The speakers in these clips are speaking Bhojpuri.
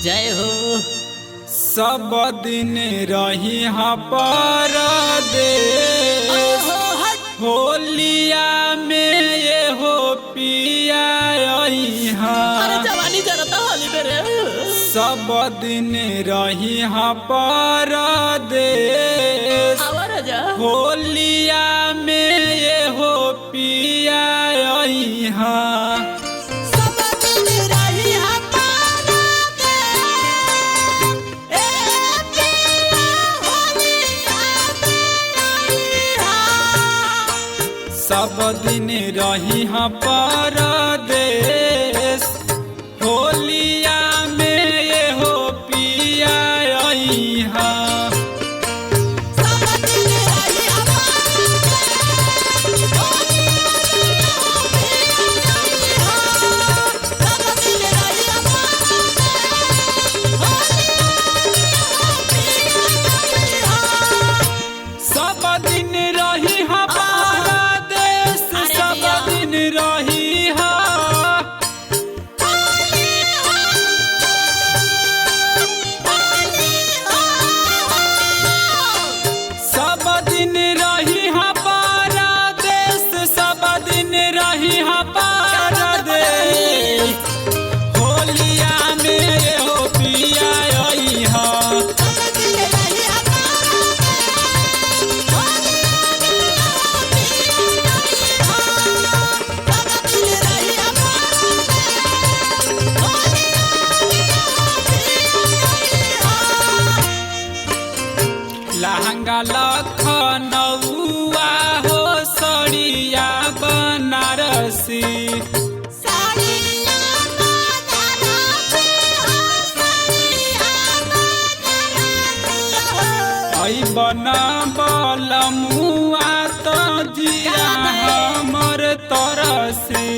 जय हो। सब दिन रही परदेस होलिया में ये हो पिया जवानी जरता होली मेरे। सब दिन रही परदेस होलिया में ये हो पिया सब दिन रही परदेस होलिया में ये हो पिया सब दिन रही होलिया में ये हो पिया लहंगा लखनऊआ हो सड़िया बनारसी बना बलमुआ तो जिया हमर तरसी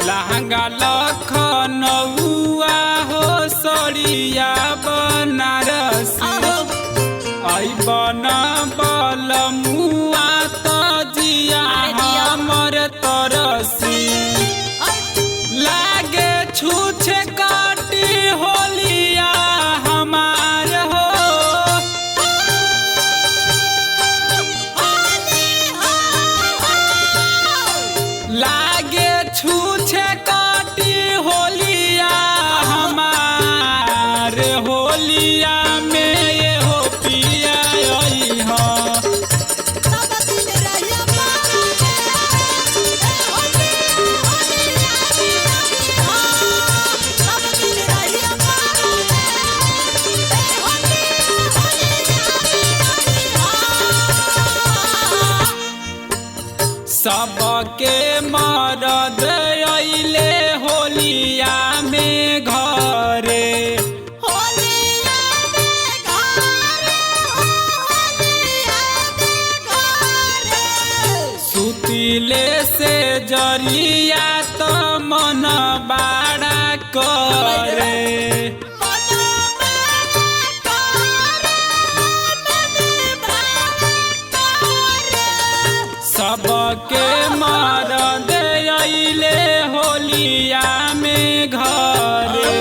लहंगा लखनऊआ हो सड़िया बनारसी बना बलमुआ तो जिया हमर तरसी लागे छूछे काटी होलिया हमार हो लागे छूछे काटी होलिया हमार होलिया में ये हो पिया सबके मरद अइले होलिया में घरे सुतिले से जरिया तो मन बाड़ा करे सबके मरद अइले होलिया में घरे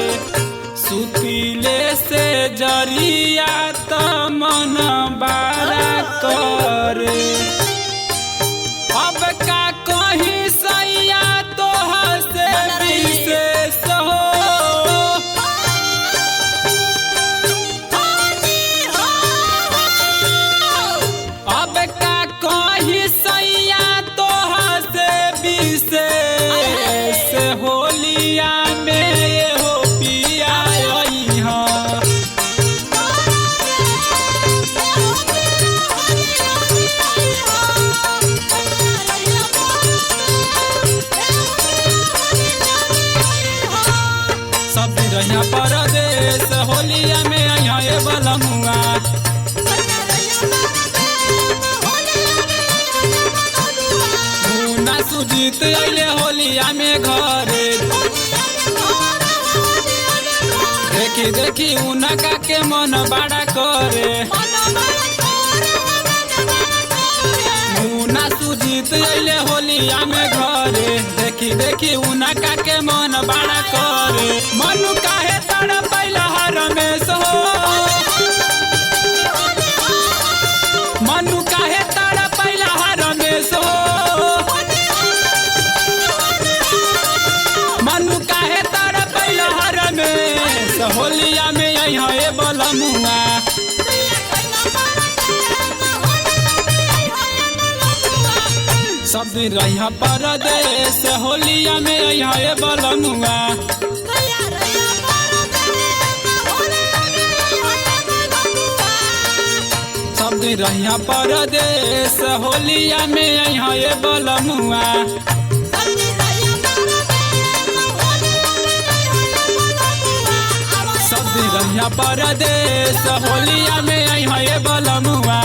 सुतिले से जरिया तो मन बाड़ा करे अब का कहीं सैया तो से विशेष हो अब का कहीं होलिया में ये हो पिया सब दिन परदेस होलिया में ये बलमुआ मुन्ना सुजीत अइले होलिया में घरे देखी देखी उनका के मन बड़ा करे मुन्ना सुजीत जीत अइले होलिया में घरे देखी देखी उनका के मन बड़ा करे मनु काहे तड़पैला रमेश हो मनु काहे तड़पैला रमेश हो मनु काहे तड़पैला रमेश होलिया में यहाँ बलमुआ सब दिन रहिया परदेश होलिया में यहाँ बलमुआ सब दिन रहिया परदेश होलिया में यहाँ बलमुआ सब दिन रहिया परदेश होलिया में यहाँ बलमुआ।